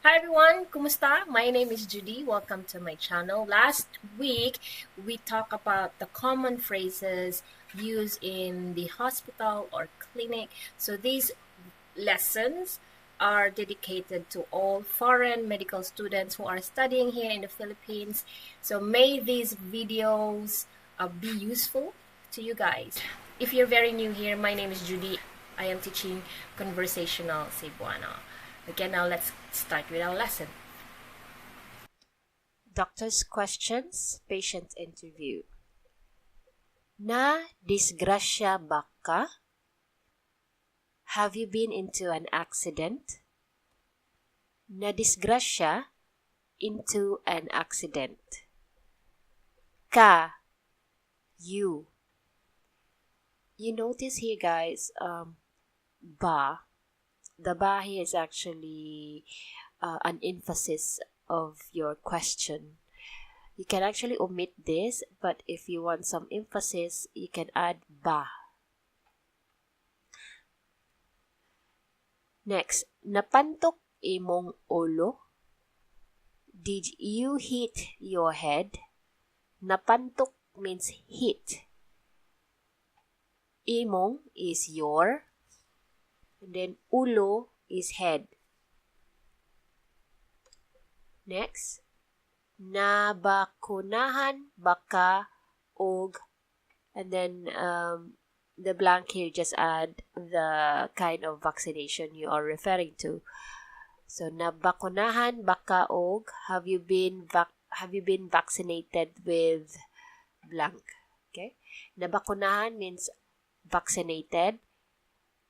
Hi everyone, kumusta? My name is Judy. Welcome to my channel. Last week, we talked about the common phrases used in the hospital or clinic. So these lessons are dedicated to all foreign medical students who are studying here in the Philippines. So may these videos be useful to you guys. If you're very new here, my name is Judy. I am teaching Conversational Cebuano. Okay, now let's start with our lesson. Doctor's questions, patient interview. Na disgrasya ba ka? Have you been into an accident? Na disgrasya into an accident. Ka, you. You notice here, guys, ba. The ba here is actually an emphasis of your question. You can actually omit this, but if you want some emphasis, you can add ba. Next, napantok imong ulo? Did you hit your head? Napantok means hit. Imong is your, and then ulo is head. Next, nabakunahan baka og, and then the blank here just add the kind of vaccination you are referring to. So nabakunahan baka og, have you been vaccinated with blank? Okay, nabakunahan means vaccinated.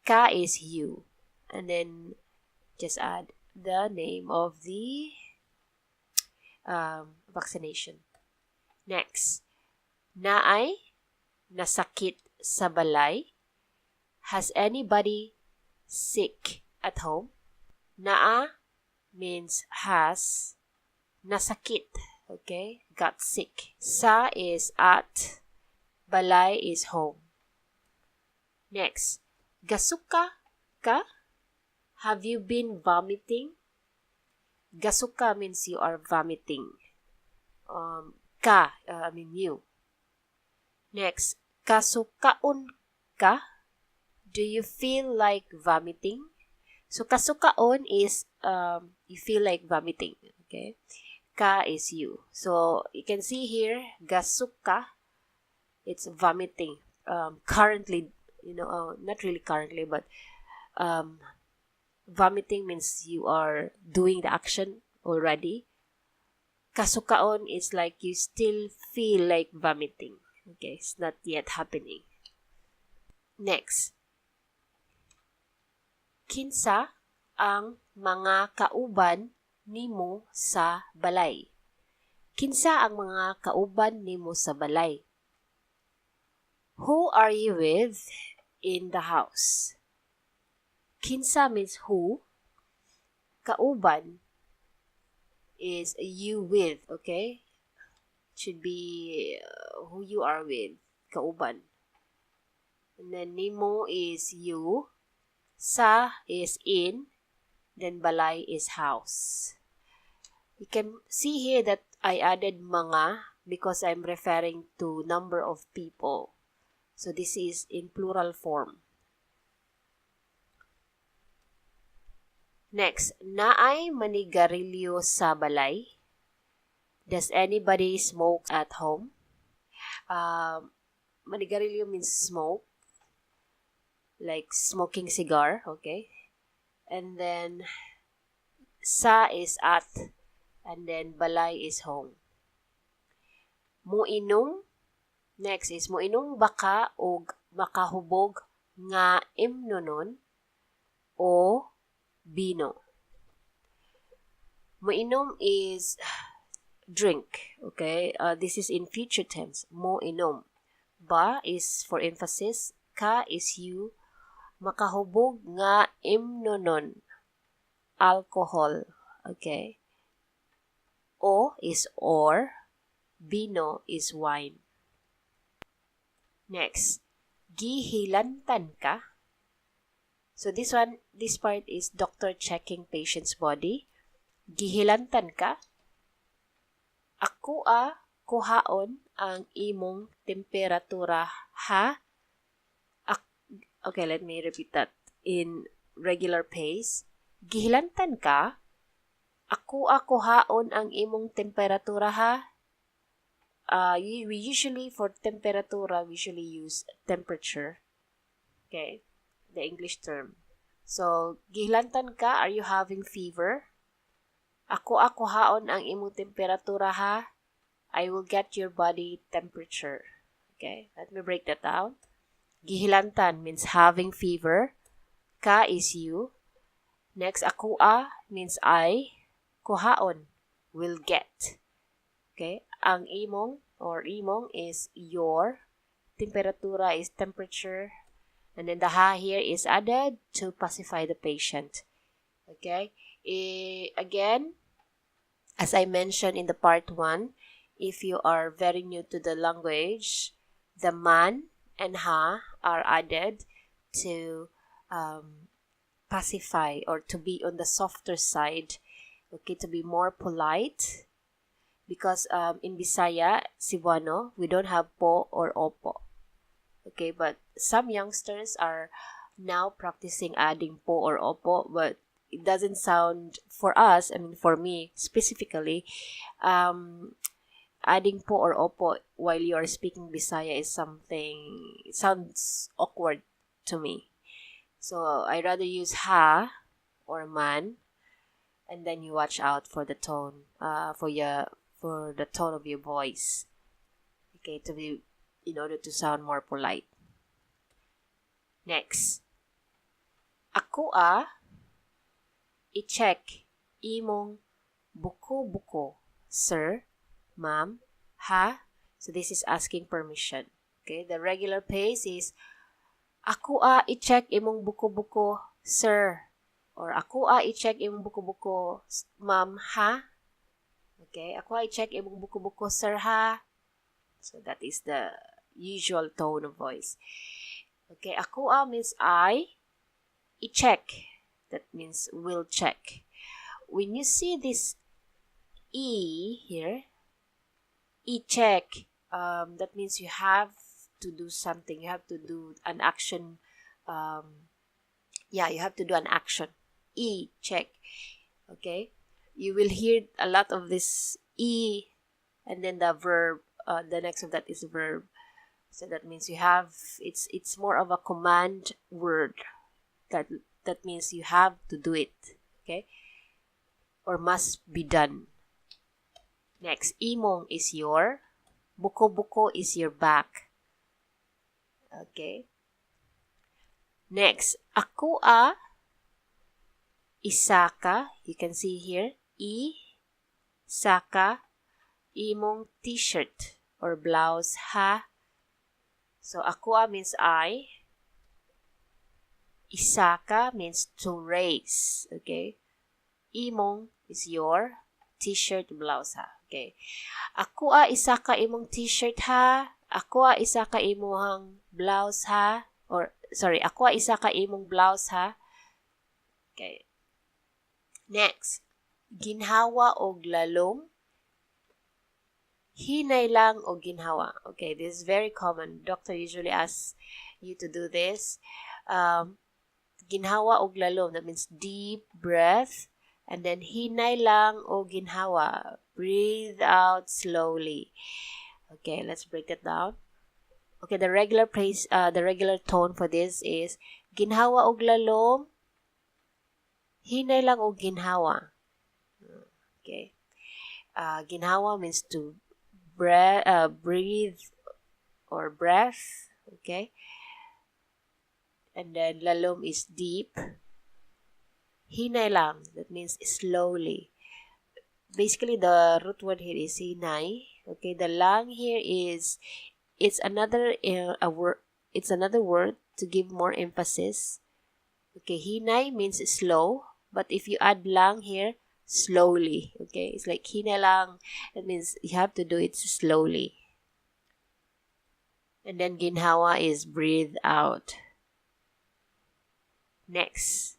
Ka is you, and then just add the name of the vaccination. Next, naay nasakit sa balay? Has anybody sick at home? Naa means has, nasakit, okay, got sick. Sa is at, balay is home. Next, gasuka ka? Have you been vomiting? Gasuka means you are vomiting. You. Next, kasukaon ka? Do you feel like vomiting? So, kasukaon is you feel like vomiting. Okay? Ka is you. So, you can see here, gasuka, it's vomiting. Currently, not really currently, but vomiting means you are doing the action already. Kasukaon is like you still feel like vomiting. Okay, it's not yet happening. Next. Kinsa ang mga kauban nimo sa balay? Kinsa ang mga kauban nimo sa balay? Who are you with in the house? Kinsa means who. Kauban is you with, okay? Should be who you are with, kauban. And then nimo is you, sa is in, then balay is house. You can see here that I added mga because I'm referring to number of people. So this is in plural form. Next, naay manigarilyo sa balay? Does anybody smoke at home? Manigarilyo means smoke, like smoking cigar, okay? And then, sa is at, and then balay is home. Moinom, next is moinom baka o makahubog nga imnonon o bino. Moinom is drink, okay? This is in future tense. Moinom. Ba is for emphasis. Ka is you. Makahubog nga imnonon. Alcohol, okay? O is or. Bino is wine. Next. Gihilantan ka? So this part is doctor checking patient's body. Gihilantan ka? Akoa kuhaon ang imong temperatura ha? Okay, let me repeat that in regular pace. Gihilantan ka? Akoa kuhaon ang imong temperatura ha? We usually, for temperatura, we usually use temperature. Okay, the English term. So, gihilantan ka? Are you having fever? Akoa kuhaon ang imong temperatura ha? I will get your body temperature. Okay, let me break that down. Gihilantan means having fever. Ka is you. Next, akoa means I. Kuhaon, will get. Okay, ang imong or imong is your. Temperatura is temperature. And then the ha here is added to pacify the patient. Okay, again, as I mentioned in the part 1, if you are very new to the language, the man and ha are added to pacify or to be on the softer side, okay, to be more polite. Because in Bisaya, Cebuano, we don't have po or opo. Okay, but some youngsters are now practicing adding po or opo, but it doesn't sound, for us, I mean for me specifically, adding po or opo while you are speaking Bisaya is something, it sounds awkward to me. So I rather use ha or man, and then you watch out for the tone, for the tone of your voice. Okay, to be, in order to sound more polite. Next, akoa i-check imong buko-buko, sir, ma'am, ha? So this is asking permission. Okay, the regular pace is akoa i-check imong buko-buko, sir, or akoa i-check imong buko-buko, ma'am, ha? Okay, akoa i-check imong buko-buko, sir, ha? So that is the usual tone of voice. Okay, akoa means I. I-check, that means will check. When you see this E here, I-check, that means you have to do something. You have to do an action. You have to do an action. I-check. Okay, you will hear a lot of this E, and then the verb. The next of that is verb. So that means you have, it's more of a command word. That means you have to do it. Okay? Or must be done. Next, imong is your. Buko-buko is your back. Okay? Next, akoa isaka. You can see here. Isaka. Imong t-shirt or blouse ha. So akoa means I. Isaka means to raise. Okay. Imong is your t-shirt, blouse ha. Okay. Akoa isaka imong t-shirt ha. Akoa isaka imong blouse ha. Or sorry, akoa isaka imong blouse ha. Okay. Next, ginhawa og lalong. Hinay lang o ginhawa. Okay, this is very common. Doctor usually asks you to do this. Ginhawa o lalong, that means deep breath. And then hinay lang o ginhawa. Breathe out slowly. Okay, let's break that down. Okay, the regular tone for this is ginhawa o lalong. Hinay lang o ginhawa. Okay. Ginhawa means to breathe or breath, okay, and then lalom is deep. Hinay lang, that means slowly. Basically, the root word here is hinay. Okay, the lang here is it's another word to give more emphasis. Okay, hinay means slow, but if you add lang here, slowly. Okay, it's like hinay lang. That means you have to do it slowly. And then ginhawa is breathe out. Next,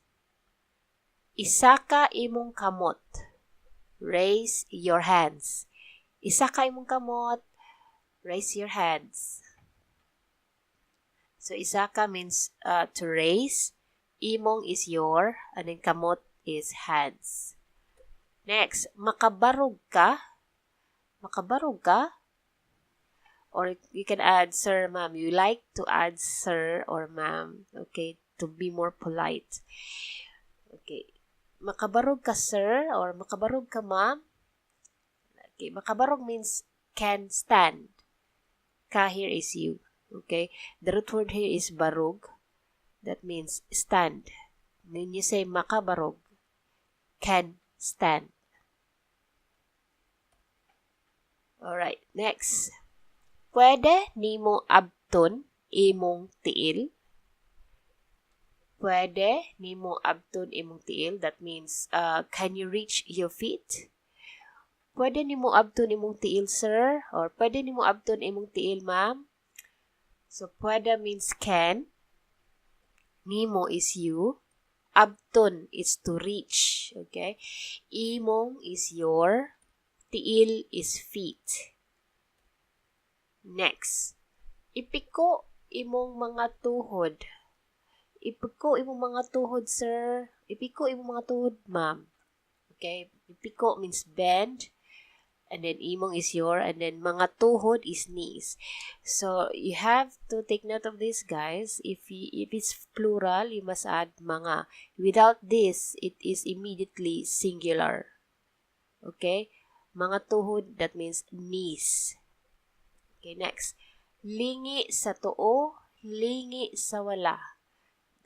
isaka imong kamot. raise your hands. Isaka imong kamot, raise your hands. So isaka means to raise, imong is your, and then kamot is hands. Next, makabarog ka. Makabarog ka? Or you can add sir, ma'am. You like to add sir or ma'am, okay, to be more polite. Okay. Makabarog ka sir or makabarog ka ma'am. Okay, makabarog means can stand. Ka here is you. Okay, the root word here is barog. That means stand. When you say makabarog, can stand. Alright, next. Pwede nimo abton imong tiil. Pwede nimo abton imong tiil. That means, can you reach your feet? Pwede nimo abton imong tiil, sir? Or pwede nimo abton imong tiil, ma'am? So, pwede means can. Nimo is you. Abton is to reach. Okay? Imong is your. Tiil is feet. Next. Ipiko imong mga tuhod. Ipiko imong mga tuhod, sir. Ipiko imong mga tuhod, ma'am. Okay? Ipiko means bend. And then imong is your. And then mga tuhod is knees. So, you have to take note of this, guys. If it's plural, you must add mga. Without this, it is immediately singular. Okay? Mga tuhod, that means knees. Okay, next. Lingi sa tuo, lingi sa wala.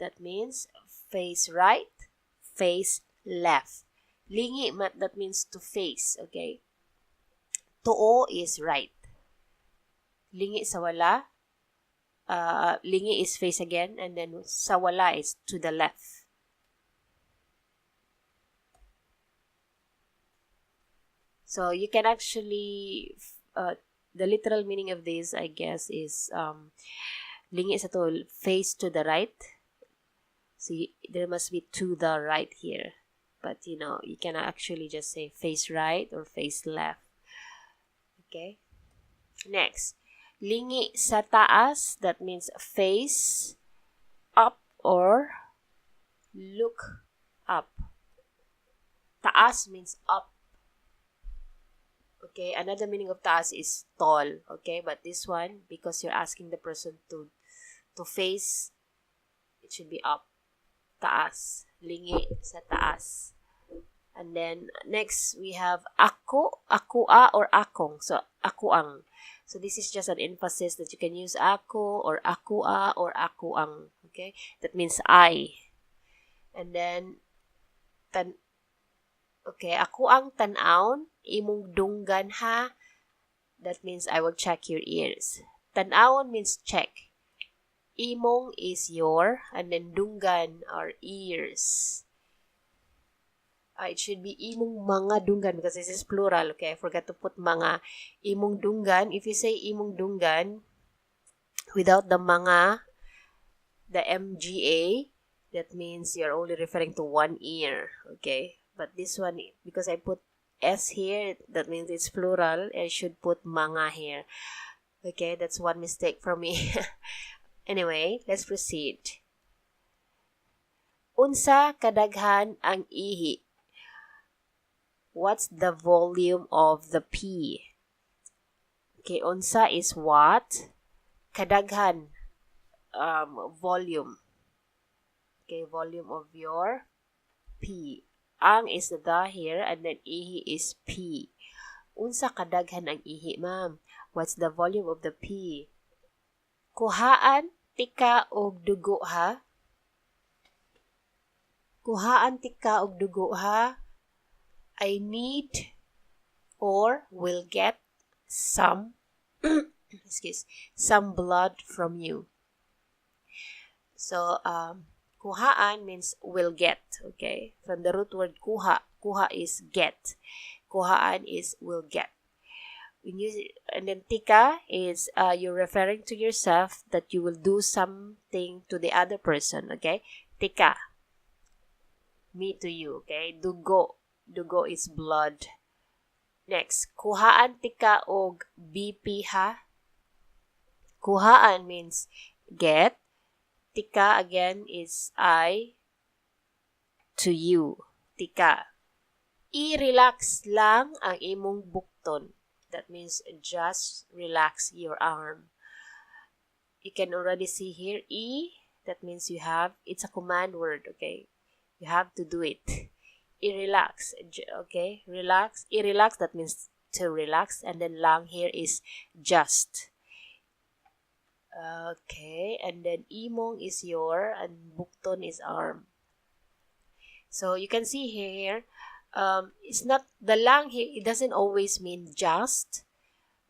That means face right, face left. Lingi, that means to face, okay? Tuo is right. Lingi sa wala. Lingi is face again, and then sa wala is to the left. So you can actually, the literal meaning of this, I guess, is lingi sa to, face to the right. So there must be to the right here. But you can actually just say face right or face left. Okay. Next, lingi sa taas. That means face up or look up. Taas means up. Okay, another meaning of taas is tall. Okay, but this one, because you're asking the person to face, it should be up. Taas. Lingi sa taas. And then, next, we have ako, akoa, or akong. So, akuang. So, this is just an emphasis that you can use ako, or akoa, or akuang. Okay? That means I. And then, akuang tanaon, imong dunggan ha. That means I will check your ears. Tanaon means check. Imong is your, and then dunggan are ears. It should be imong mga dunggan because this is plural. Okay, I forgot to put mga. Imong dunggan. If you say imong dunggan without the mga, the mga, that means you're only referring to one ear. Okay, but this one, because I put s here, that means it's plural. I should put mga here. Okay, that's one mistake from me. Anyway, let's proceed. Unsa kadaghan ang ihi? What's the volume of the pee? Okay, unsa is what? Kadaghan, volume. Okay, volume of your pee. Ang is the here, and then ihi is pee. Unsa kadaghan ang ihi, ma'am? What's the volume of the pee? Kuhaan, tika, og dugo, ha? Kuhaan, tika, og dugo, ha? I need or will get some some blood from you. So, kuhaan means will get, okay? From the root word kuha. Kuha is get. Kuhaan is will get. And then tika is you're referring to yourself that you will do something to the other person, okay? Tika, me to you, okay? Dugo. Dugo is blood. Next, kuhaan tika og BP ha. Kuhaan means get. Tika again is I to you. Tika. I-relax lang ang imong bukton. That means just relax your arm. You can already see here, that means you have, it's a command word, okay? You have to do it. I-relax, okay? Relax, i-relax, that means to relax, and then lang here is just. Okay, and then imong is your, and bukton is arm. So you can see here, it's not, the lang here, it doesn't always mean just,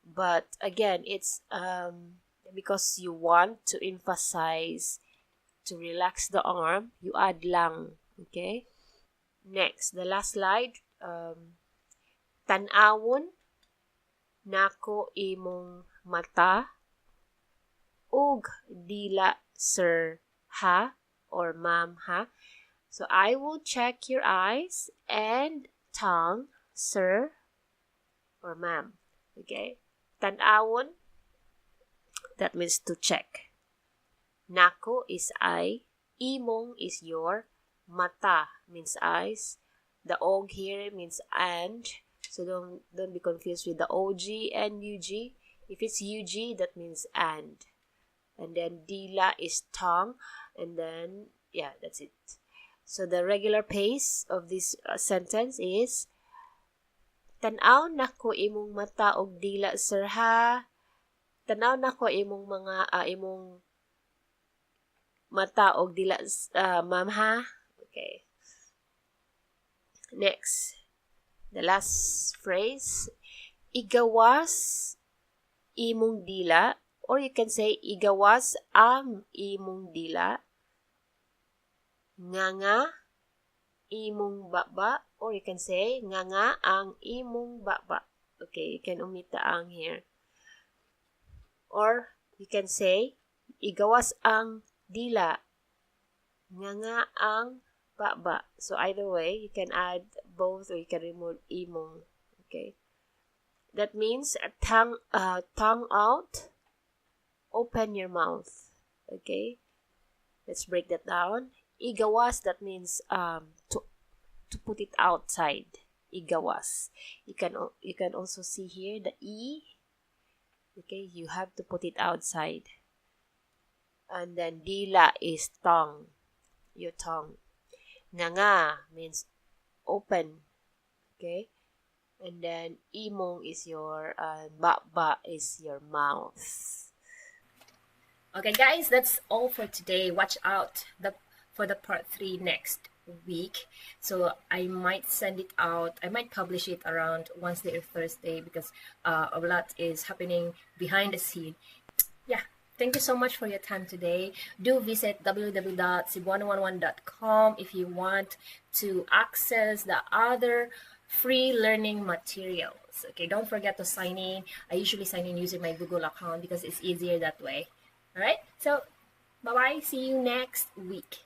but again, it's because you want to emphasize to relax the arm, you add lang, okay? Next, the last slide, tanawon nako imong mata ug dila sir ha or ma'am ha. So I will check your eyes and tongue, sir or ma'am. Okay? Tanawon, that means to check. Nako is I. Imong is your. Mata means eyes. The og here means and. So don't be confused with the OG and UG. If it's UG, that means and. And then dila is tongue. And then, yeah, that's it. So the regular pace of this sentence is tanaw nako imong mata og dila sir ha. Tanaw nako imong mga imong mata og dila ma'am ha. Okay. Next, the last phrase, igawas imong dila, or you can say igawas ang imong dila. Nganga imong baba, or you can say nganga ang imong baba. Okay, you can omit the ang here. Or you can say igawas ang dila, nganga ang baba. So either way, you can add both or you can remove imong. Okay, that means tongue out, open your mouth. Okay, let's break that down. Igawas, that means to put it outside. Igawas. You can also see here the e. Okay, you have to put it outside. And then dila is tongue, your tongue. Nganga means open. Okay, and then imong is your baba is your mouth. Okay, guys, that's all for today. Watch out for the part 3 next week. So I might send it out. I might publish it around Wednesday or Thursday because a lot is happening behind the scene. Yeah, thank you so much for your time today. Do visit www.cebuano11.com if you want to access the other free learning materials. Okay, don't forget to sign in. I usually sign in using my Google account because it's easier that way. All right, so bye-bye. See you next week.